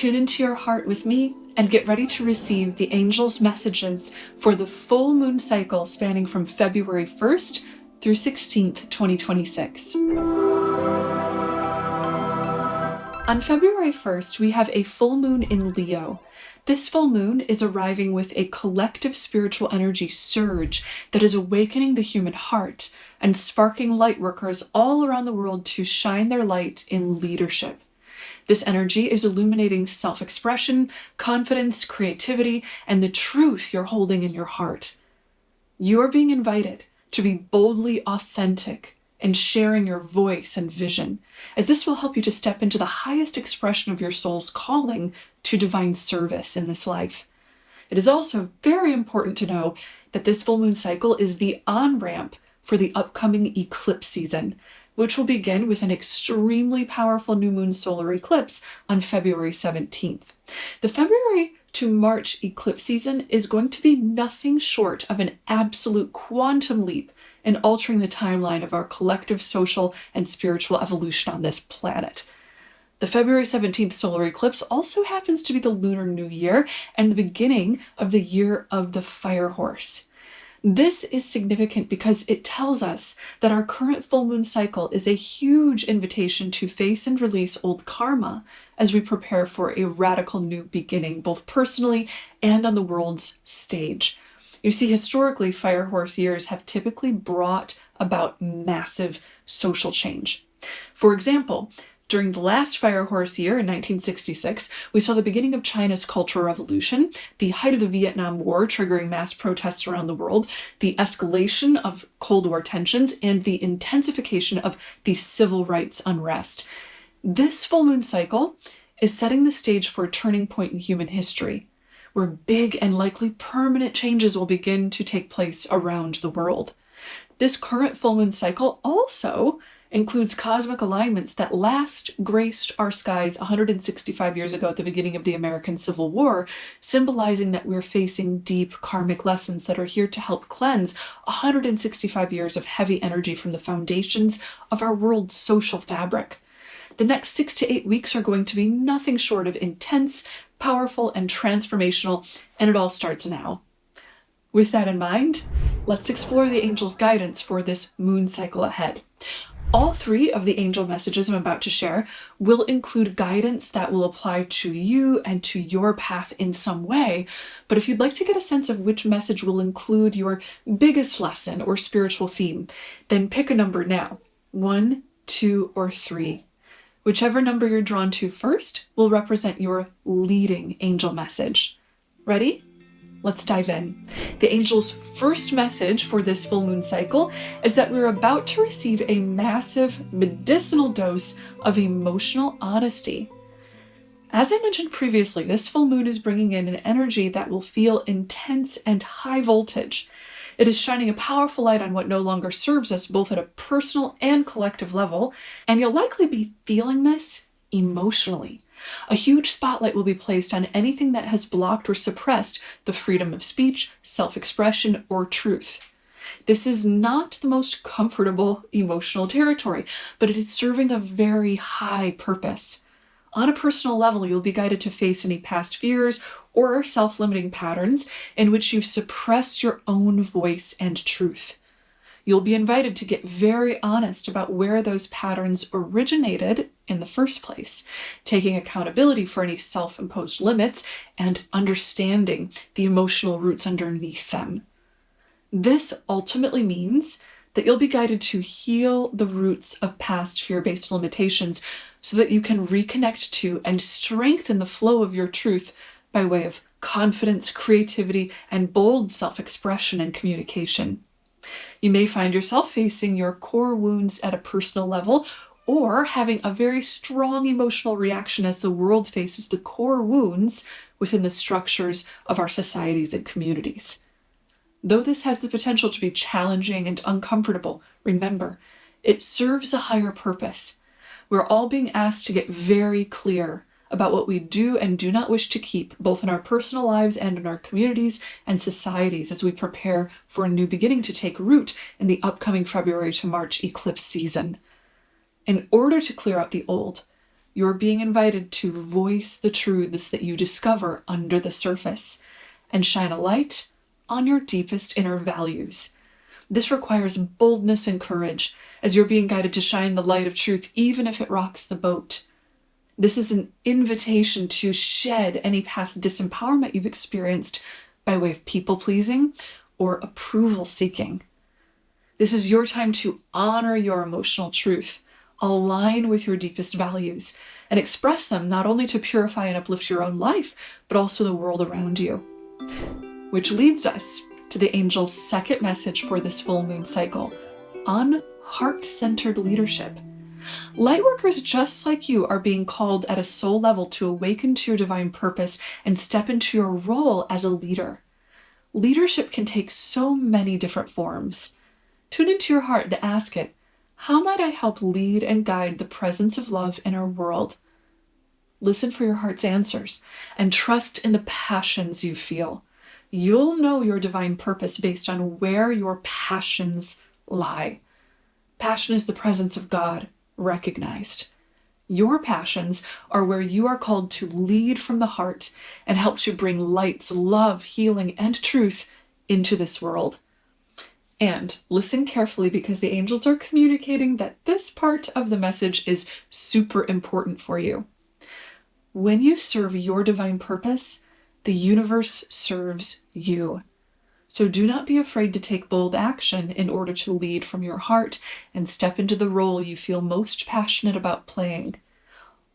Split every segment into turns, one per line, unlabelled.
tune into your heart with me and get ready to receive the angels' messages for the full moon cycle spanning from February 1st through 16th, 2026. On February 1st, we have a full moon in Leo. This full moon is arriving with a collective spiritual energy surge that is awakening the human heart and sparking light workers all around the world to shine their light in leadership. This energy is illuminating self-expression, confidence, creativity, and the truth you're holding in your heart. You are being invited to be boldly authentic and sharing your voice and vision, as this will help you to step into the highest expression of your soul's calling to divine service in this life. It is also very important to know that this full moon cycle is the on-ramp for the upcoming eclipse season, which will begin with an extremely powerful new moon solar eclipse on February 17th. The February to March eclipse season is going to be nothing short of an absolute quantum leap in altering the timeline of our collective social and spiritual evolution on this planet. The February 17th solar eclipse also happens to be the Lunar New Year and the beginning of the year of the Fire Horse. This is significant because it tells us that our current full moon cycle is a huge invitation to face and release old karma as we prepare for a radical new beginning, both personally and on the world's stage. You see, historically, Fire Horse years have typically brought about massive social change. For example, during the last Fire Horse year in 1966, we saw the beginning of China's Cultural Revolution, the height of the Vietnam War triggering mass protests around the world, the escalation of Cold War tensions, and the intensification of the civil rights unrest. This full moon cycle is setting the stage for a turning point in human history, where big and likely permanent changes will begin to take place around the world. This current full moon cycle also includes cosmic alignments that last graced our skies 165 years ago at the beginning of the American Civil War, symbolizing that we're facing deep karmic lessons that are here to help cleanse 165 years of heavy energy from the foundations of our world's social fabric. The next 6 to 8 weeks are going to be nothing short of intense, powerful, and transformational, and it all starts now. With that in mind, let's explore the angels' guidance for this moon cycle ahead. All 3 of the angel messages I'm about to share will include guidance that will apply to you and to your path in some way. But if you'd like to get a sense of which message will include your biggest lesson or spiritual theme, then pick a number now, 1, 2, or 3. Whichever number you're drawn to first will represent your leading angel message. Ready? Let's dive in. The angel's first message for this full moon cycle is that we're about to receive a massive medicinal dose of emotional honesty. As I mentioned previously, this full moon is bringing in an energy that will feel intense and high voltage. It is shining a powerful light on what no longer serves us, both at a personal and collective level, and you'll likely be feeling this emotionally. A huge spotlight will be placed on anything that has blocked or suppressed the freedom of speech, self-expression, or truth. This is not the most comfortable emotional territory, but it is serving a very high purpose. On a personal level, you'll be guided to face any past fears or self-limiting patterns in which you've suppressed your own voice and truth. You'll be invited to get very honest about where those patterns originated in the first place, taking accountability for any self-imposed limits and understanding the emotional roots underneath them. This ultimately means that you'll be guided to heal the roots of past fear-based limitations so that you can reconnect to and strengthen the flow of your truth by way of confidence, creativity, and bold self-expression and communication. You may find yourself facing your core wounds at a personal level or having a very strong emotional reaction as the world faces the core wounds within the structures of our societies and communities. Though this has the potential to be challenging and uncomfortable, remember, it serves a higher purpose. We're all being asked to get very clear about what we do and do not wish to keep, both in our personal lives and in our communities and societies, as we prepare for a new beginning to take root in the upcoming February to March eclipse season. In order to clear out the old, You're being invited to voice the truths that you discover under the surface and shine a light on your deepest inner values. This requires boldness and courage as you're being guided to shine the light of truth, even if it rocks the boat. This is an invitation to shed any past disempowerment you've experienced by way of people-pleasing or approval-seeking. This is your time to honor your emotional truth, align with your deepest values, and express them not only to purify and uplift your own life, but also the world around you. Which leads us to the angel's second message for this full moon cycle on heart-centered leadership. Lightworkers just like you are being called at a soul level to awaken to your divine purpose and step into your role as a leader. Leadership can take so many different forms. Tune into your heart and ask it, how might I help lead and guide the presence of love in our world? Listen for your heart's answers and trust in the passions you feel. You'll know your divine purpose based on where your passions lie. Passion is the presence of God recognized. Your passions are where you are called to lead from the heart and help to bring lights, love, healing, and truth into this world. And listen carefully because the angels are communicating that this part of the message is super important for you. When you serve your divine purpose, the universe serves you. So do not be afraid to take bold action in order to lead from your heart and step into the role you feel most passionate about playing.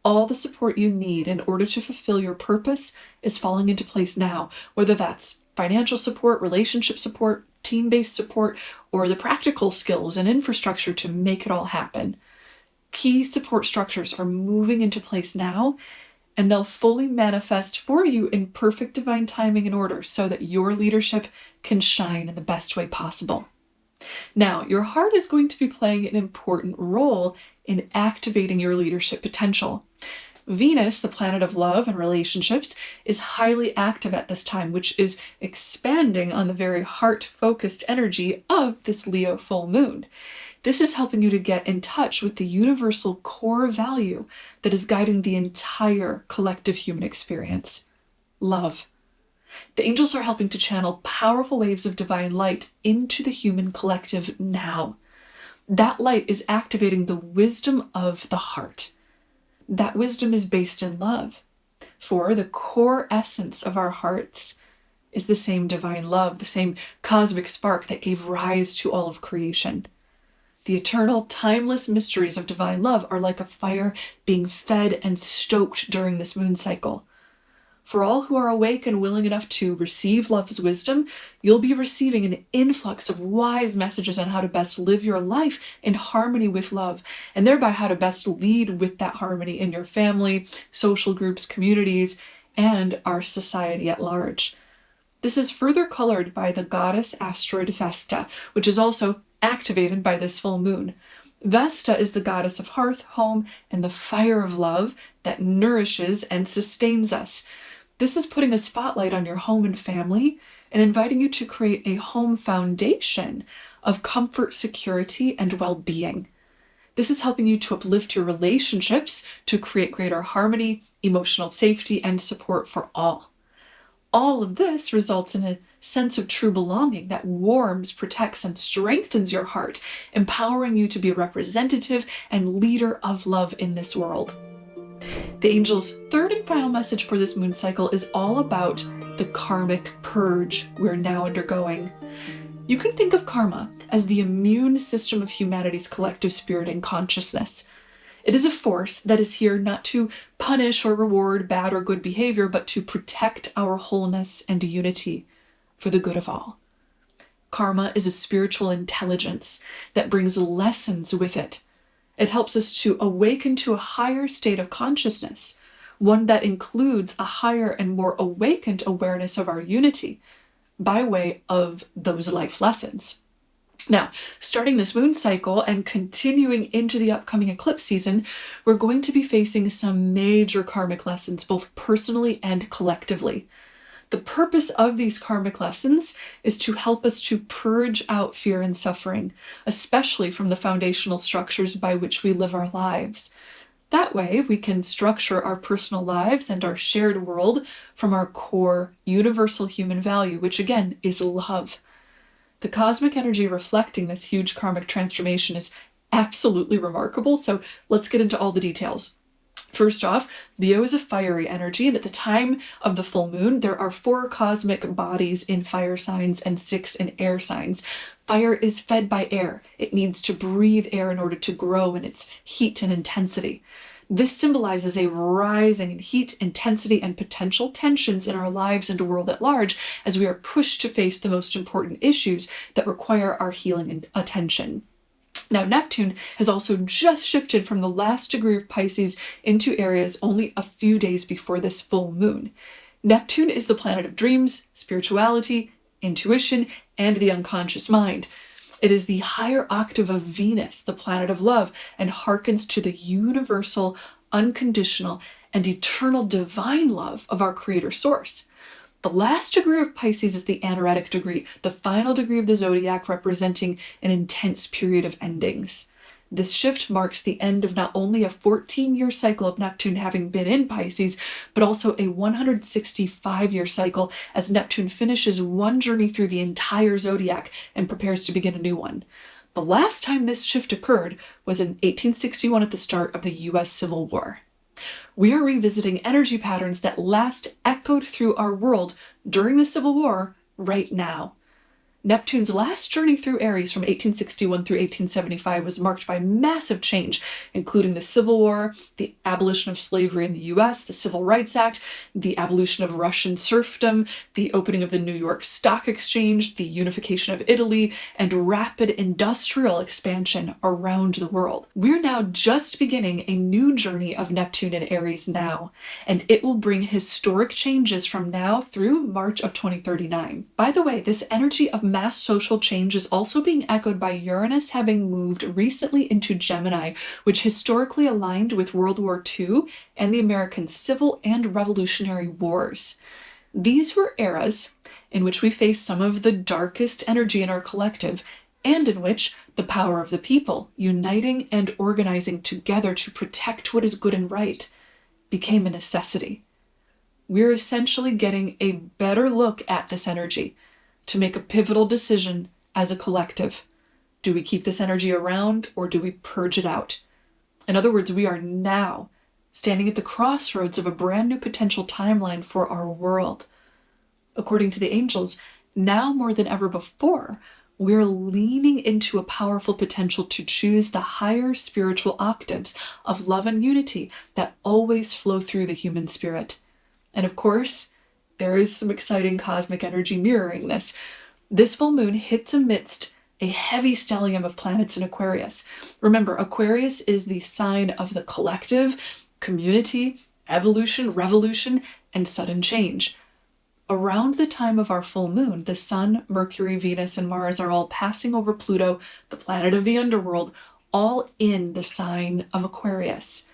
All the support you need in order to fulfill your purpose is falling into place now, whether that's financial support, relationship support, team-based support, or the practical skills and infrastructure to make it all happen. Key support structures are moving into place now, and they'll fully manifest for you in perfect divine timing and order so that your leadership can shine in the best way possible. Now, your heart is going to be playing an important role in activating your leadership potential. Venus, the planet of love and relationships, is highly active at this time, which is expanding on the very heart-focused energy of this Leo full moon. This is helping you to get in touch with the universal core value that is guiding the entire collective human experience: love. The angels are helping to channel powerful waves of divine light into the human collective now. That light is activating the wisdom of the heart. That wisdom is based in love, for the core essence of our hearts is the same divine love, the same cosmic spark that gave rise to all of creation. The eternal, timeless mysteries of divine love are like a fire being fed and stoked during this moon cycle. For all who are awake and willing enough to receive love's wisdom, you'll be receiving an influx of wise messages on how to best live your life in harmony with love, and thereby how to best lead with that harmony in your family, social groups, communities, and our society at large. This is further colored by the goddess asteroid Vesta, which is also activated by this full moon. Vesta is the goddess of hearth, home, and the fire of love that nourishes and sustains us. This is putting a spotlight on your home and family and inviting you to create a home foundation of comfort, security, and well-being. This is helping you to uplift your relationships to create greater harmony, emotional safety, and support for all. All of this results in a sense of true belonging that warms, protects, and strengthens your heart, empowering you to be a representative and leader of love in this world. The angel's third and final message for this moon cycle is all about the karmic purge we're now undergoing. You can think of karma as the immune system of humanity's collective spirit and consciousness. It is a force that is here not to punish or reward bad or good behavior, but to protect our wholeness and unity for the good of all. Karma is a spiritual intelligence that brings lessons with it. It helps us to awaken to a higher state of consciousness, one that includes a higher and more awakened awareness of our unity by way of those life lessons. Now, starting this moon cycle and continuing into the upcoming eclipse season, we're going to be facing some major karmic lessons, both personally and collectively. The purpose of these karmic lessons is to help us to purge out fear and suffering, especially from the foundational structures by which we live our lives. That way, we can structure our personal lives and our shared world from our core universal human value, which again is love. The cosmic energy reflecting this huge karmic transformation is absolutely remarkable, so let's get into all the details. First off, Leo is a fiery energy, and at the time of the full moon, there are 4 cosmic bodies in fire signs and 6 in air signs. Fire is fed by air. It needs to breathe air in order to grow in its heat and intensity. This symbolizes a rising in heat, intensity, and potential tensions in our lives and world at large as we are pushed to face the most important issues that require our healing and attention. Now, Neptune has also just shifted from the last degree of Pisces into Aries only a few days before this full moon. Neptune is the planet of dreams, spirituality, intuition, and the unconscious mind. It is the higher octave of Venus, the planet of love, and harkens to the universal, unconditional, and eternal divine love of our creator source. The last degree of Pisces is the anaretic degree, the final degree of the zodiac, representing an intense period of endings. This shift marks the end of not only a 14-year cycle of Neptune having been in Pisces, but also a 165-year cycle as Neptune finishes one journey through the entire zodiac and prepares to begin a new one. The last time this shift occurred was in 1861 at the start of the US Civil War. We are revisiting energy patterns that last echoed through our world during the Civil War right now. Neptune's last journey through Aries from 1861 through 1875 was marked by massive change, including the Civil War, the abolition of slavery in the US, the Civil Rights Act, the abolition of Russian serfdom, the opening of the New York Stock Exchange, the unification of Italy, and rapid industrial expansion around the world. We're now just beginning a new journey of Neptune in Aries now, and it will bring historic changes from now through March of 2039. By the way, this energy of mass social change is also being echoed by Uranus having moved recently into Gemini, which historically aligned with World War II and the American Civil and Revolutionary Wars. These were eras in which we faced some of the darkest energy in our collective, and in which the power of the people, uniting and organizing together to protect what is good and right, became a necessity. We're essentially getting a better look at this energy to make a pivotal decision as a collective. Do we keep this energy around or do we purge it out? In other words, we are now standing at the crossroads of a brand new potential timeline for our world. According to the angels, now more than ever before, we're leaning into a powerful potential to choose the higher spiritual octaves of love and unity that always flow through the human spirit. And of course, there is some exciting cosmic energy mirroring this. This full moon hits amidst a heavy stellium of planets in Aquarius. Remember, Aquarius is the sign of the collective, community, evolution, revolution, and sudden change. Around the time of our full moon, the Sun, Mercury, Venus, and Mars are all passing over Pluto, the planet of the underworld, all in the sign of Aquarius.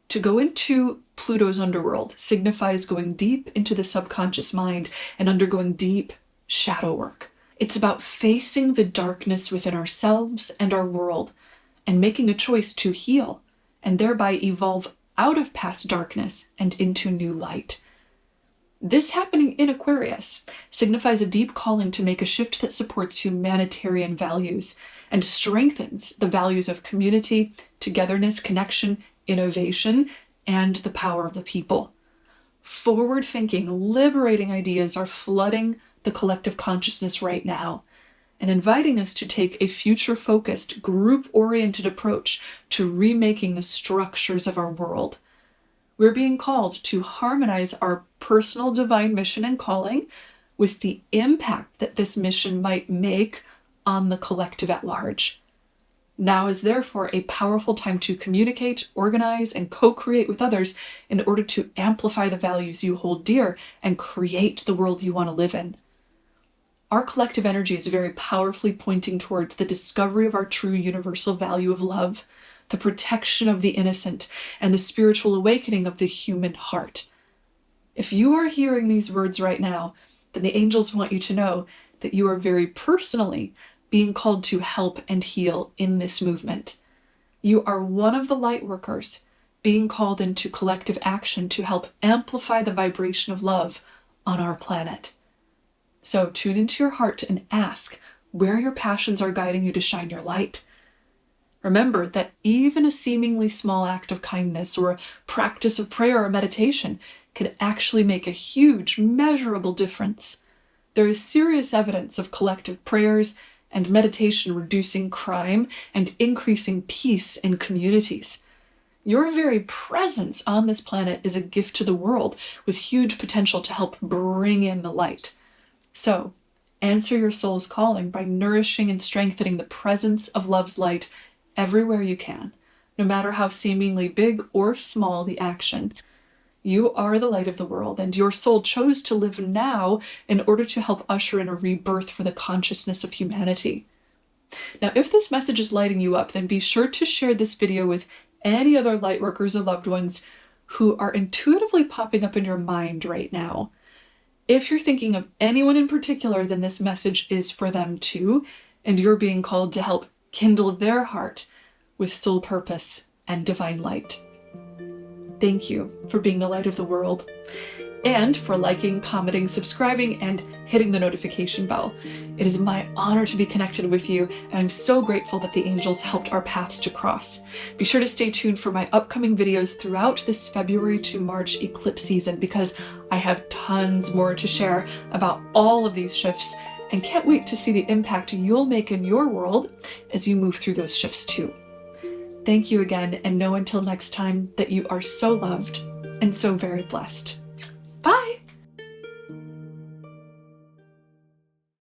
To go into Pluto's underworld signifies going deep into the subconscious mind and undergoing deep shadow work. It's about facing the darkness within ourselves and our world and making a choice to heal and thereby evolve out of past darkness and into new light. This happening in Aquarius signifies a deep calling to make a shift that supports humanitarian values and strengthens the values of community, togetherness, connection, innovation, and the power of the people. Forward-thinking, liberating ideas are flooding the collective consciousness right now and inviting us to take a future-focused, group-oriented approach to remaking the structures of our world. We're being called to harmonize our personal divine mission and calling with the impact that this mission might make on the collective at large. Now is therefore a powerful time to communicate, organize, and co-create with others in order to amplify the values you hold dear and create the world you want to live in. Our collective energy is very powerfully pointing towards the discovery of our true universal value of love, the protection of the innocent, and the spiritual awakening of the human heart. If you are hearing these words right now, then the angels want you to know that you are very personally being called to help and heal in this movement. You are one of the light workers being called into collective action to help amplify the vibration of love on our planet. So tune into your heart and ask where your passions are guiding you to shine your light. Remember that even a seemingly small act of kindness or a practice of prayer or meditation can actually make a huge, measurable difference. There is serious evidence of collective prayers and meditation reducing crime and increasing peace in communities. Your very presence on this planet is a gift to the world with huge potential to help bring in the light. So, answer your soul's calling by nourishing and strengthening the presence of love's light everywhere you can, no matter how seemingly big or small the action. You are the light of the world, and your soul chose to live now in order to help usher in a rebirth for the consciousness of humanity. Now, if this message is lighting you up, then be sure to share this video with any other light workers or loved ones who are intuitively popping up in your mind right now. If you're thinking of anyone in particular, then this message is for them too, and you're being called to help kindle their heart with soul purpose and divine light. Thank you for being the light of the world, and for liking, commenting, subscribing, and hitting the notification bell. It is my honor to be connected with you, and I'm so grateful that the angels helped our paths to cross. Be sure to stay tuned for my upcoming videos throughout this February to March eclipse season, because I have tons more to share about all of these shifts, and can't wait to see the impact you'll make in your world as you move through those shifts too. Thank you again, and know until next time that you are so loved and so very blessed. Bye!